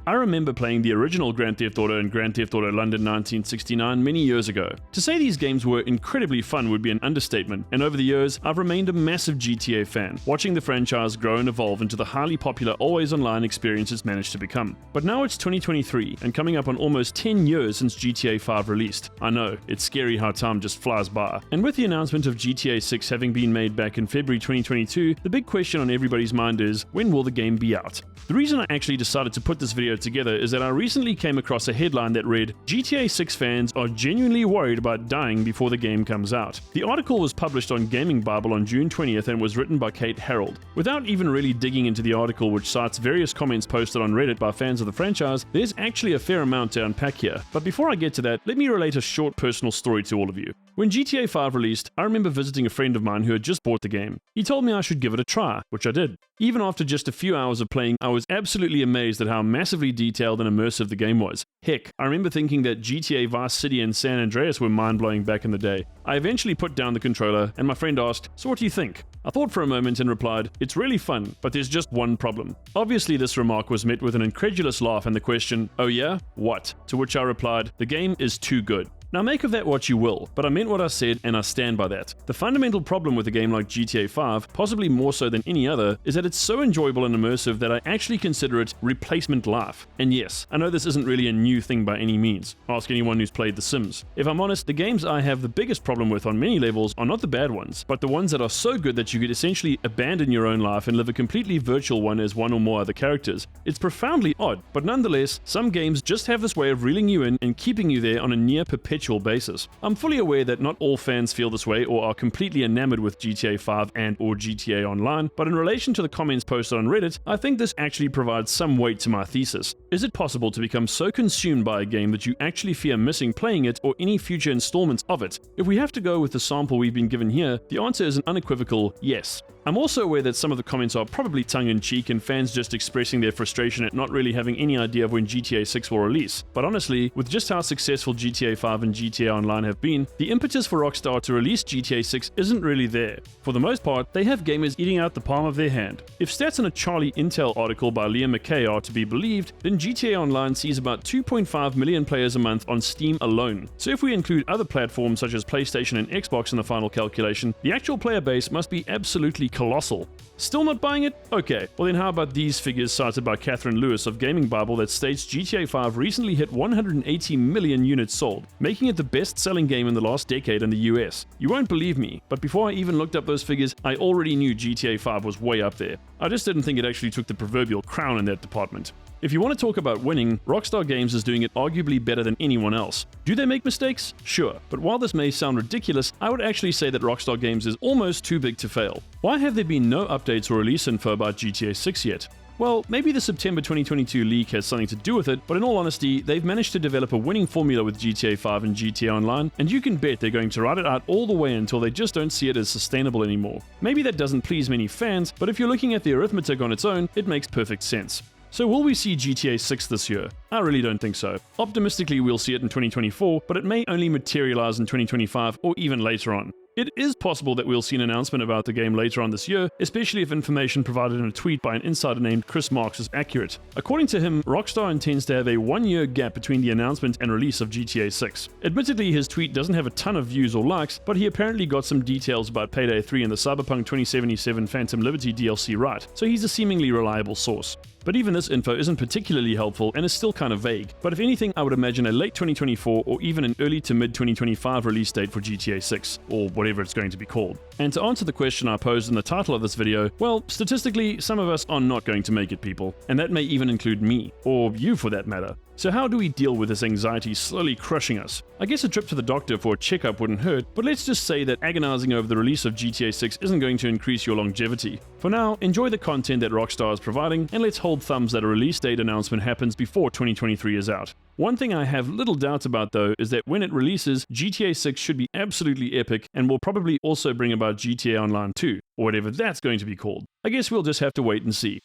I remember playing the original Grand Theft Auto and Grand Theft Auto London 1969 many years ago. To say these games were incredibly fun would be an understatement, and over the years, I've remained a massive GTA fan, watching the franchise grow and evolve into the highly popular always online experience it's managed to become. But now it's 2023, and coming up on almost 10 years since GTA 5 released. I know, it's scary how time just flies by. And with the announcement of GTA 6 having been made back in February 2022, the big question on everybody's mind is, when will the game be out? The reason I actually decided to put this video together is that I recently came across a headline that read, GTA 6 fans are genuinely worried about dying before the game comes out. The article was published on Gaming Bible on June 20th and was written by Kate Harold. Without even really digging into the article, which cites various comments posted on Reddit by fans of the franchise, there's actually a fair amount to unpack here. But before I get to that, let me relate a short personal story to all of you. When GTA 5 released, I remember visiting a friend of mine who had just bought the game. He told me I should give it a try, which I did. Even after just a few hours of playing, I was absolutely amazed at how massively detailed and immersive the game was. Heck, I remember thinking that GTA Vice City and San Andreas were mind-blowing back in the day. I eventually put down the controller, and my friend asked, "So what do you think?" I thought for a moment and replied, "It's really fun, but there's just one problem." Obviously, this remark was met with an incredulous laugh and the question, "Oh yeah? What?" To which I replied, "The game is too good." Now make of that what you will, but I meant what I said and I stand by that. The fundamental problem with a game like GTA 5, possibly more so than any other, is that it's so enjoyable and immersive that I actually consider it replacement life. And yes, I know this isn't really a new thing by any means. Ask anyone who's played The Sims. If I'm honest, the games I have the biggest problem with on many levels are not the bad ones, but the ones that are so good that you could essentially abandon your own life and live a completely virtual one as one or more other characters. It's profoundly odd, but nonetheless, some games just have this way of reeling you in and keeping you there on a near perpetual basis. I'm fully aware that not all fans feel this way or are completely enamored with GTA 5 and or GTA Online, but in relation to the comments posted on Reddit, I think this actually provides some weight to my thesis. Is it possible to become so consumed by a game that you actually fear missing playing it or any future installments of it? If we have to go with the sample we've been given here, the answer is an unequivocal yes. I'm also aware that some of the comments are probably tongue-in-cheek and fans just expressing their frustration at not really having any idea of when GTA 6 will release. But honestly, with just how successful GTA 5 and GTA Online have been, the impetus for Rockstar to release GTA 6 isn't really there. For the most part, they have gamers eating out the palm of their hand. If stats in a Charlie Intel article by Liam McKay are to be believed, then GTA Online sees about 2.5 million players a month on Steam alone. So if we include other platforms such as PlayStation and Xbox in the final calculation, the actual player base must be absolutely colossal. Still not buying it? Okay, well then how about these figures cited by Catherine Lewis of Gaming Bible that states GTA 5 recently hit 180 million units sold, making it the best-selling game in the last decade in the US. You won't believe me, but before I even looked up those figures, I already knew GTA 5 was way up there. I just didn't think it actually took the proverbial crown in that department. If you want to talk about winning, Rockstar Games is doing it arguably better than anyone else. Do they make mistakes? Sure, but while this may sound ridiculous, I would actually say that Rockstar Games is almost too big to fail. Why have there been no updates or release info about GTA 6 yet? Well, maybe the September 2022 leak has something to do with it, but in all honesty, they've managed to develop a winning formula with GTA 5 and GTA Online, and you can bet they're going to ride it out all the way until they just don't see it as sustainable anymore. Maybe that doesn't please many fans, but if you're looking at the arithmetic on its own, it makes perfect sense. So will we see GTA 6 this year? I really don't think so. Optimistically, we'll see it in 2024, but it may only materialize in 2025 or even later on. It is possible that we'll see an announcement about the game later on this year, especially if information provided in a tweet by an insider named Chris Marks is accurate. According to him, Rockstar intends to have a one-year gap between the announcement and release of GTA 6. Admittedly, his tweet doesn't have a ton of views or likes, but he apparently got some details about Payday 3 and the Cyberpunk 2077 Phantom Liberty DLC right, so he's a seemingly reliable source. But even this info isn't particularly helpful and is still kind of vague. But if anything, I would imagine a late 2024 or even an early to mid 2025 release date for GTA 6, or whatever it's going to be called. And to answer the question I posed in the title of this video, well, statistically, some of us are not going to make it, people. And that may even include me, or you for that matter. So how do we deal with this anxiety slowly crushing us? I guess a trip to the doctor for a checkup wouldn't hurt, but let's just say that agonizing over the release of GTA 6 isn't going to increase your longevity. For now, enjoy the content that Rockstar is providing, and let's hold thumbs that a release date announcement happens before 2023 is out. One thing I have little doubts about though is that when it releases, GTA 6 should be absolutely epic and will probably also bring about GTA Online 2, or whatever that's going to be called. I guess we'll just have to wait and see.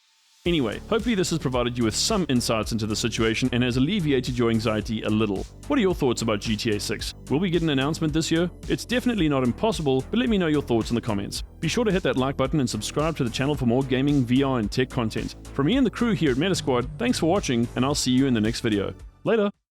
Anyway, hopefully this has provided you with some insights into the situation and has alleviated your anxiety a little. What are your thoughts about GTA 6? Will we get an announcement this year? It's definitely not impossible, but let me know your thoughts in the comments. Be sure to hit that like button and subscribe to the channel for more gaming, VR, and tech content. From me and the crew here at Metasquad, thanks for watching, and I'll see you in the next video. Later!